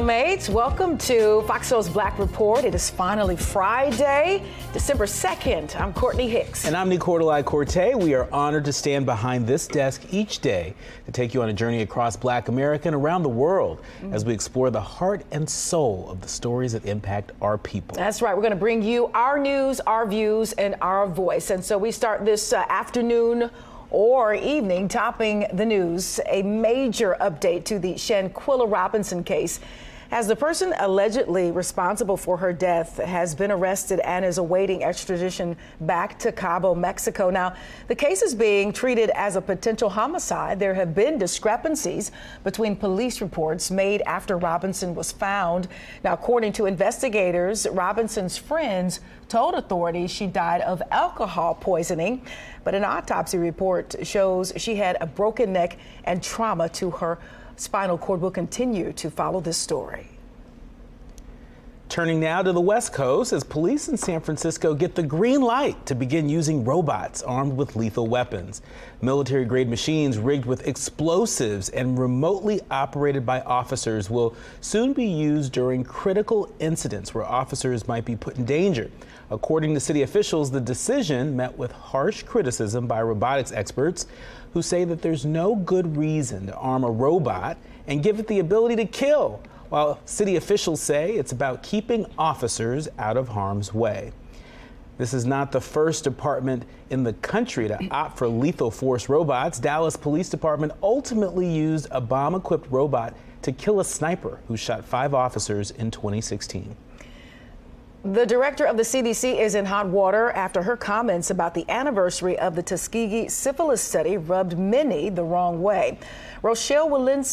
Mates, welcome to FOXSOUL's Black Report. It is finally Friday, December 2nd. I'm Courtney Hicks. And I'm Nicordelai Corte. We are honored to stand behind this desk each day to take you on a journey across Black America and around the world as we explore the heart and soul of the stories that impact our people. That's right. We're going to bring you our news, our views, and our voice. And so we start this afternoon or evening topping the news. A major update to the Shanquella Robinson case, as the person allegedly responsible for her death has been arrested and is awaiting extradition back to Cabo, Mexico. Now, the case is being treated as a potential homicide. There have been discrepancies between police reports made after Robinson was found. Now, according to investigators, Robinson's friends told authorities she died of alcohol poisoning, but an autopsy report shows she had a broken neck and trauma to her spinal cord. Will continue to follow this story. Turning now to the West Coast, as police in San Francisco get the green light to begin using robots armed with lethal weapons. Military-grade machines rigged with explosives and remotely operated by officers will soon be used during critical incidents where officers might be put in danger. According to city officials, the decision met with harsh criticism by robotics experts who say that there's no good reason to arm a robot and give it the ability to kill, while city officials say it's about keeping officers out of harm's way. This is not the first department in the country to opt for lethal force robots. Dallas Police Department ultimately used a bomb-equipped robot to kill a sniper who shot 5 officers in 2016. The director of the CDC is in hot water after her comments about the anniversary of the Tuskegee syphilis study rubbed many the wrong way. Herschel Walker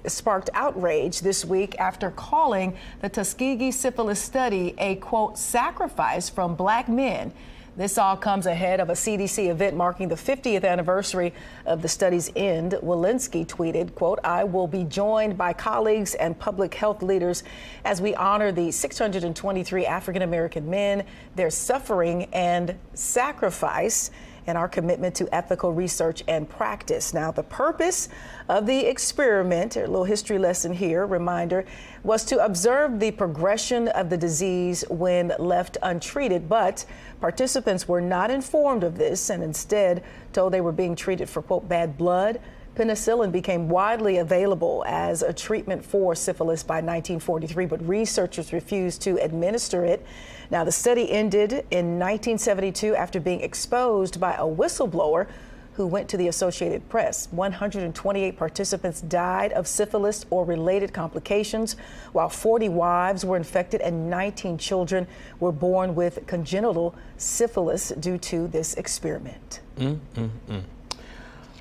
sparked outrage this week after calling the Tuskegee syphilis study a, quote, sacrifice from Black men. This all comes ahead of a CDC event marking the 50th anniversary of the study's end. Walensky tweeted, quote, "I will be joined by colleagues and public health leaders as we honor the 623 African-American men, their suffering and sacrifice, and our commitment to ethical research and practice." Now, the purpose of the experiment, a little history lesson here, reminder, was to observe the progression of the disease when left untreated, but participants were not informed of this and instead told they were being treated for, quote, bad blood. Penicillin became widely available as a treatment for syphilis by 1943, but researchers refused to administer it. Now, the study ended in 1972 after being exposed by a whistleblower who went to the Associated Press. 128 participants died of syphilis or related complications, while 40 wives were infected and 19 children were born with congenital syphilis due to this experiment.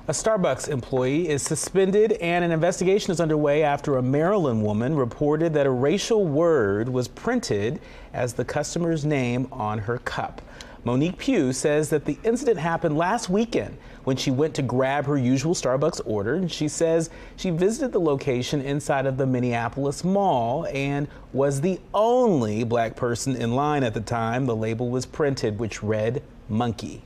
A Starbucks employee is suspended and an investigation is underway after a Maryland woman reported that a racial word was printed as the customer's name on her cup. Monique Pugh says that the incident happened last weekend when she went to grab her usual Starbucks order, and she says she visited the location inside of the Minneapolis Mall and was the only Black person in line at the time the label was printed, which read monkey.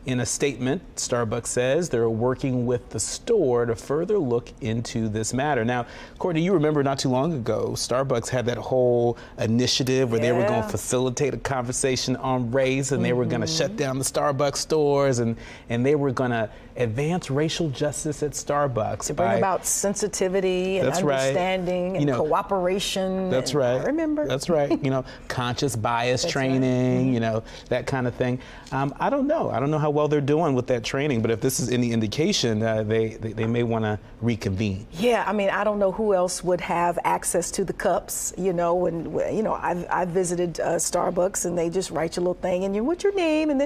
In a statement, Starbucks says they're working with the store to further look into this matter. Now, Courtney, you remember not too long ago, Starbucks had that whole initiative where they were going to facilitate a conversation on race, and they were going to shut down the Starbucks stores, and they were going to advance racial justice at Starbucks. To bring about sensitivity and understanding and cooperation. That's right. I remember. That's right. Conscious bias training, that kind of thing. I don't know. I don't know how well they're doing with that training, but if this is any indication, they may want to reconvene. Yeah, I mean, I don't know who else would have access to the cups, I've visited Starbucks and they just write your little thing and what's your name?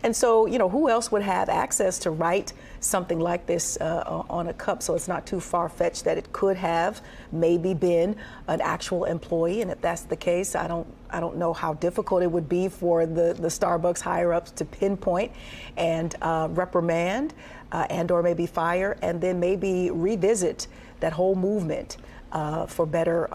And so, who else would have access to write something like this on a cup? So it's not too far-fetched that it could have maybe been an actual employee, and if that's the case, I don't know how difficult it would be for the Starbucks higher-ups to pinpoint and reprimand and or maybe fire, and then maybe revisit that whole movement better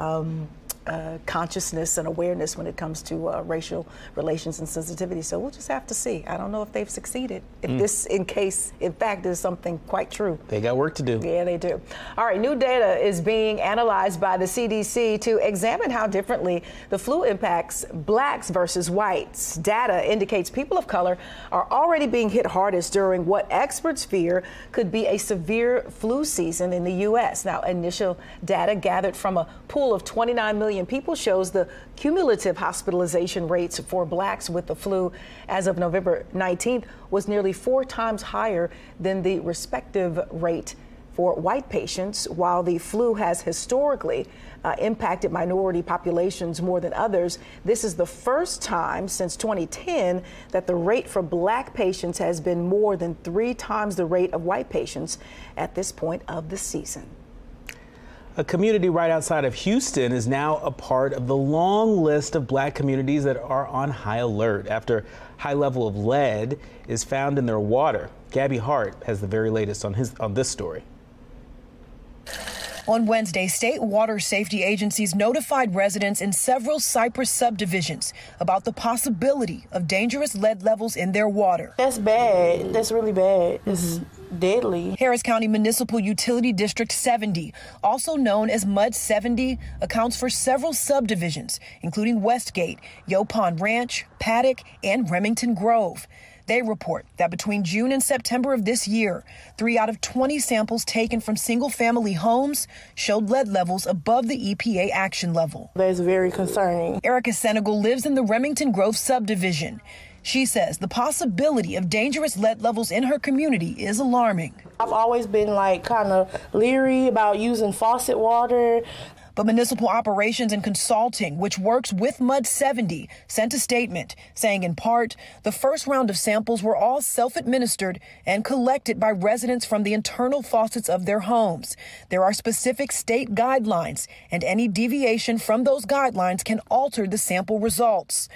consciousness and awareness when it comes to racial relations and sensitivity. So we'll just have to see. I don't know if they've succeeded. If this, in fact, is something quite true. They got work to do. Yeah, they do. All right, new data is being analyzed by the CDC to examine how differently the flu impacts blacks versus whites. Data indicates people of color are already being hit hardest during what experts fear could be a severe flu season in the U.S. Now, initial data gathered from a pool of 29 million people shows the cumulative hospitalization rates for blacks with the flu as of November 19th was nearly 4 times higher than the respective rate for white patients. While the flu has historically impacted minority populations more than others, this is the first time since 2010 that the rate for black patients has been more than 3 times the rate of white patients at this point of the season. A community right outside of Houston is now a part of the long list of black communities that are on high alert after high level of lead is found in their water. Gabby Hart has the very latest on this story. On Wednesday, state water safety agencies notified residents in several Cypress subdivisions about the possibility of dangerous lead levels in their water. That's bad. That's really bad. It's deadly. Harris County Municipal Utility District 70, also known as MUD 70, accounts for several subdivisions, including Westgate, Yopon Ranch, Paddock, and Remington Grove. They report that between June and September of this year, 3 out of 20 samples taken from single-family homes showed lead levels above the EPA action level. That's very concerning. Erica Senegal lives in the Remington Grove subdivision. She says the possibility of dangerous lead levels in her community is alarming. I've always been kind of leery about using faucet water. But Municipal Operations and Consulting, which works with MUD 70, sent a statement saying in part, the first round of samples were all self-administered and collected by residents from the internal faucets of their homes. There are specific state guidelines, and any deviation from those guidelines can alter the sample results.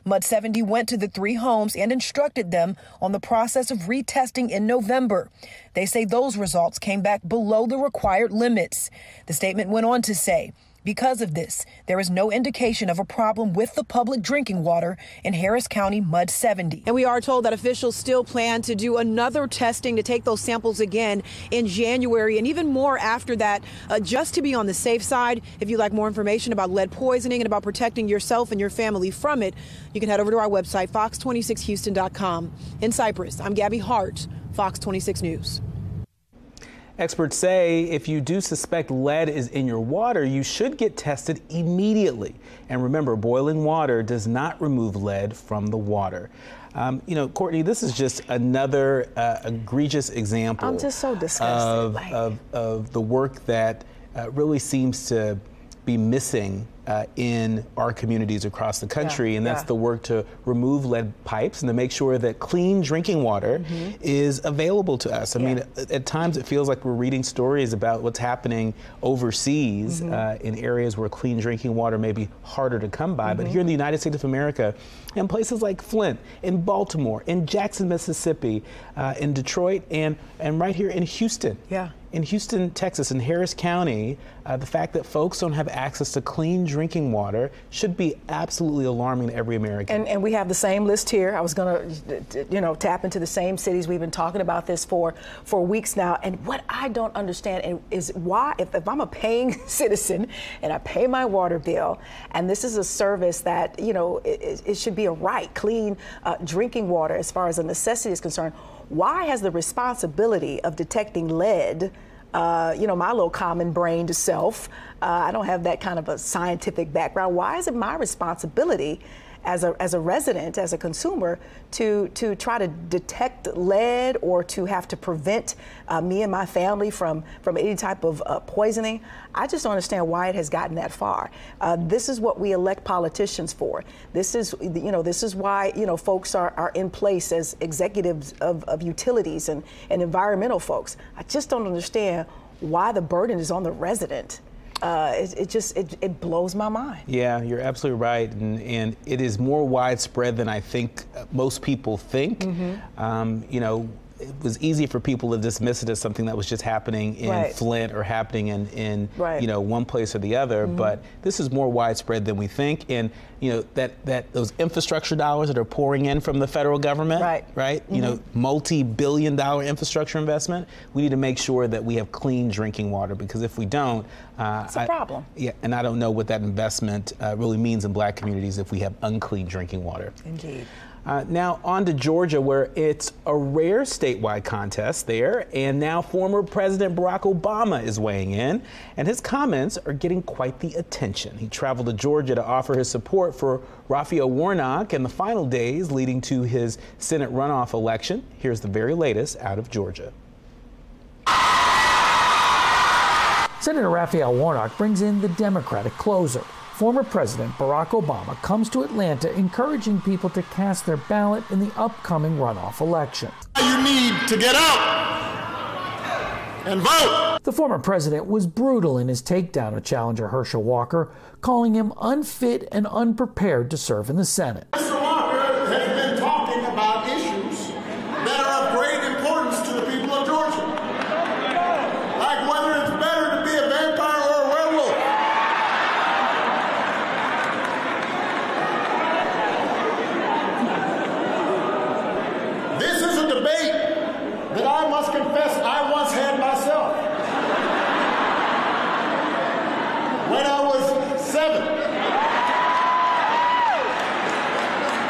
MUD 70 went to the 3 homes and instructed them on the process of retesting in November. They say those results came back below the required limits. The statement went on to say, because of this, there is no indication of a problem with the public drinking water in Harris County MUD 70. And we are told that officials still plan to do another testing to take those samples again in January and even more after that, just to be on the safe side. If you'd like more information about lead poisoning and about protecting yourself and your family from it, you can head over to our website, fox26houston.com. In Cypress, I'm Gabby Hart, Fox 26 News. Experts say if you do suspect lead is in your water, you should get tested immediately. And remember, boiling water does not remove lead from the water. Courtney, this is just another egregious example. I'm just so disgusted of the work that really seems to be missing in our communities across the country, and that's the work to remove lead pipes and to make sure that clean drinking water is available to us. I mean, at times it feels like we're reading stories about what's happening overseas in areas where clean drinking water may be harder to come by, but here in the United States of America, in places like Flint, in Baltimore, in Jackson, Mississippi, in Detroit, and right here in Houston. In Houston, Texas, in Harris County, the fact that folks don't have access to clean drinking water should be absolutely alarming to every American. And we have the same list here. I was going to, tap into the same cities. We've been talking about this for weeks now. And what I don't understand is why, if I'm a paying citizen and I pay my water bill, and this is a service that, it should be a right, clean drinking water as far as a necessity is concerned, why has the responsibility of detecting lead, my little common-brained self, I don't have that kind of a scientific background. Why is it my responsibility as a resident, as a consumer, to try to detect lead or to have to prevent me and my family from any type of poisoning? I just don't understand why it has gotten that far. This is what we elect politicians for. This is why folks are in place as executives of utilities and environmental folks. I just don't understand why the burden is on the resident. It blows my mind. Yeah, you're absolutely right, and it is more widespread than I think most people think. it was easy for people to dismiss it as something that was just happening in Flint or happening in you know, one place or the other. But this is more widespread than we think. And you know, that those infrastructure dollars that are pouring in from the federal government, you know, multi-billion-dollar infrastructure investment, we need to make sure that we have clean drinking water, because if we don't, it's a problem. Yeah, and I don't know what that investment really means in black communities if we have unclean drinking water. Indeed. Now on to Georgia, where it's a rare statewide contest there, and now former President Barack Obama is weighing in, and his comments are getting quite the attention. He traveled to Georgia to offer his support for Raphael Warnock in the final days leading to his Senate runoff election. Here's the very latest out of Georgia. Senator Raphael Warnock brings in the Democratic closer. Former President Barack Obama comes to Atlanta encouraging people to cast their ballot in the upcoming runoff election. You need to get out and vote. The former president was brutal in his takedown of challenger Herschel Walker, calling him unfit and unprepared to serve in the Senate. Mr. Walker has been talking about issues that are of great importance to the people of Georgia, like whether it's better to be a vampire or a werewolf. This is a debate that I must confess I once had myself when I was 7.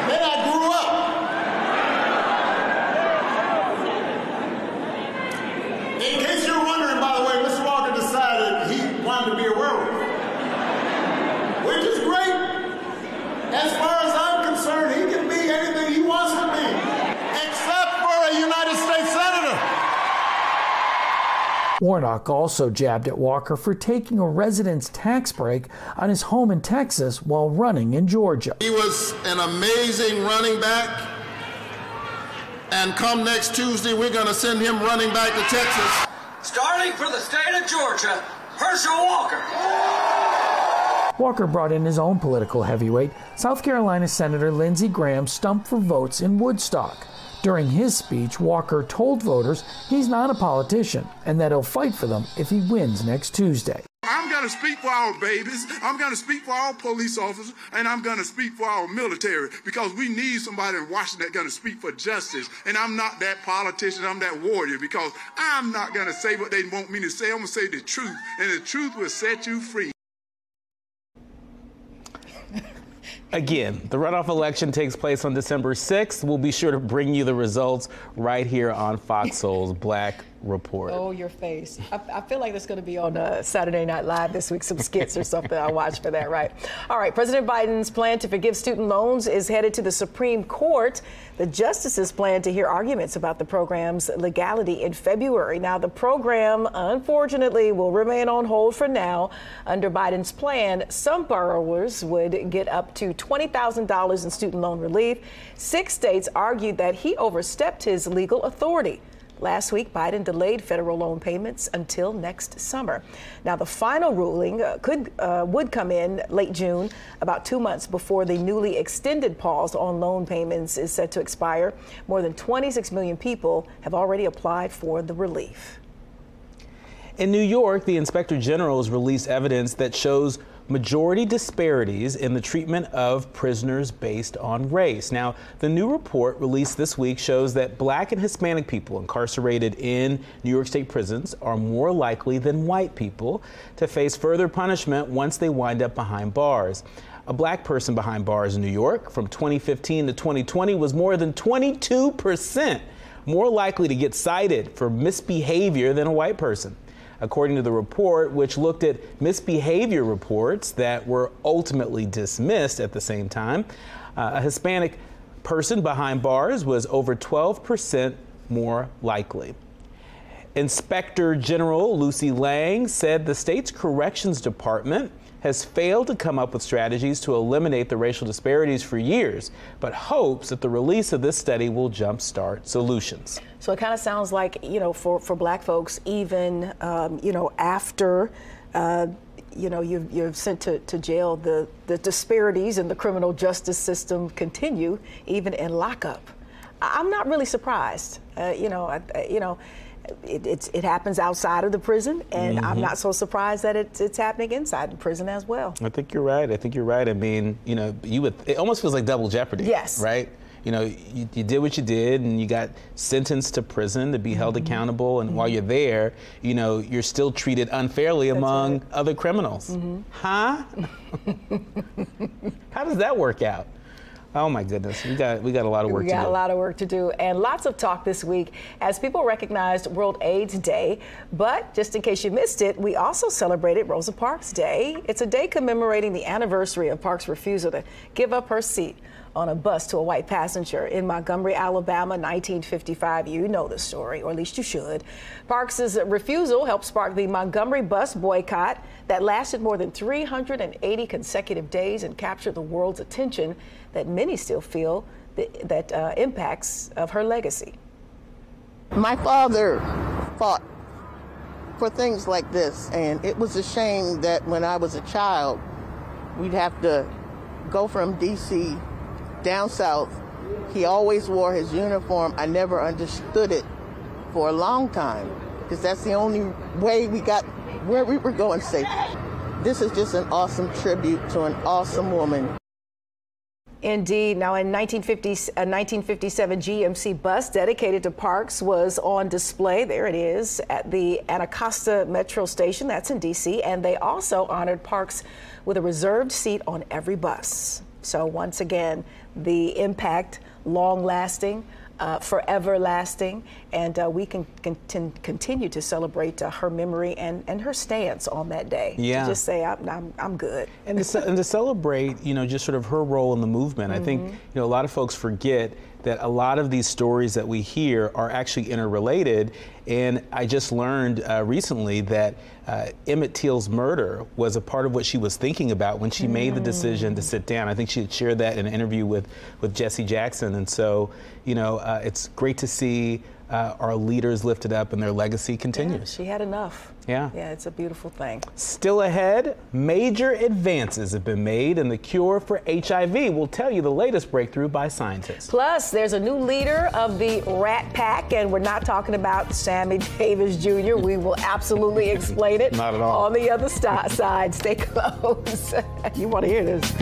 Then I grew up. In case you're wondering, by the way, Mr. Walker decided he wanted to be a werewolf, which is great. As far as I'm concerned, he can be anything he wants to be, except for a United States Senator. Warnock also jabbed at Walker for taking a residence tax break on his home in Texas while running in Georgia. He was an amazing running back, and come next Tuesday, we're going to send him running back to Texas. Starting for the state of Georgia, Herschel Walker. Walker brought in his own political heavyweight. South Carolina Senator Lindsey Graham stumped for votes in Woodstock. During his speech, Walker told voters he's not a politician and that he'll fight for them if he wins next Tuesday. I'm going to speak for our babies, I'm going to speak for our police officers, and I'm going to speak for our military, because we need somebody in Washington that's going to speak for justice. And I'm not that politician, I'm that warrior, because I'm not going to say what they want me to say. I'm going to say the truth, and the truth will set you free. Again, the runoff election takes place on December 6th. We'll be sure to bring you the results right here on FOXSOUL's Black Report. Oh, your face. I feel like that's going to be on Saturday Night Live this week, some skits or something. I'll watch for that, right? All right, President Biden's plan to forgive student loans is headed to the Supreme Court. The justices plan to hear arguments about the program's legality in February. Now, the program, unfortunately, will remain on hold for now. Under Biden's plan, some borrowers would get up to $20,000 in student loan relief. 6 states argued that he overstepped his legal authority. Last week, Biden delayed federal loan payments until next summer. Now, the final ruling would come in late June, about 2 months before the newly extended pause on loan payments is set to expire. More than 26 million people have already applied for the relief. In New York, the Inspector General has released evidence that shows majority disparities in the treatment of prisoners based on race. Now, the new report released this week shows that Black and Hispanic people incarcerated in New York State prisons are more likely than white people to face further punishment once they wind up behind bars. A Black person behind bars in New York from 2015 to 2020 was more than 22% more likely to get cited for misbehavior than a white person. According to the report, which looked at misbehavior reports that were ultimately dismissed at the same time, a Hispanic person behind bars was over 12% more likely. Inspector General Lucy Lang said the state's corrections department has failed to come up with strategies to eliminate the racial disparities for years, but hopes that the release of this study will jumpstart solutions. So it kind of sounds like, you know, for Black folks, even, you know, after, you know, you're sent to jail, the disparities in the criminal justice system continue, even in lockup. I'm not really surprised. It happens outside of the prison, and I'm not so surprised that it's happening inside the prison as well. I think you're right. I mean, it almost feels like double jeopardy. Yes. Right? You did what you did, and you got sentenced to prison to be held accountable, and while you're there, you're still treated unfairly among other criminals. Huh? How does that work out? Oh my goodness, we got a lot of work to do. We got a lot of work to do, and lots of talk this week as people recognized World AIDS Day. But just in case you missed it, we also celebrated Rosa Parks Day. It's a day commemorating the anniversary of Parks' refusal to give up her seat on a bus to a white passenger in Montgomery, Alabama, 1955. You know the story, or at least you should. Parks' refusal helped spark the Montgomery bus boycott that lasted more than 380 consecutive days and captured the world's attention that many still feel that impacts of her legacy. My father fought for things like this, and it was a shame that when I was a child, we'd have to go from D.C. down south. He always wore his uniform. I never understood it for a long time, because that's the only way we got where we were going safe. This is just an awesome tribute to an awesome woman. Indeed. Now, in 1957 GMC bus dedicated to Parks was on display. There it is at the Anacostia Metro Station. That's in D.C. And they also honored Parks with a reserved seat on every bus. So once again, the impact, long-lasting, forever lasting, and we can continue to celebrate her memory and her stance on that day. Yeah. To just say I'm good. And to celebrate, just sort of her role in the movement. I think a lot of folks forget that a lot of these stories that we hear are actually interrelated. And I just learned recently that Emmett Till's murder was a part of what she was thinking about when she made the decision to sit down. I think she had shared that in an interview with Jesse Jackson. And so, it's great to see our leaders lifted up and their legacy continues. Yeah, she had enough. Yeah. Yeah, it's a beautiful thing. Still ahead, major advances have been made in the cure for HIV. We'll tell you the latest breakthrough by scientists. Plus, there's a new leader of the Rat Pack, and we're not talking about Sammy Davis Jr. We will absolutely explain it. Not at all. On the other side. Stay close. You want to hear this.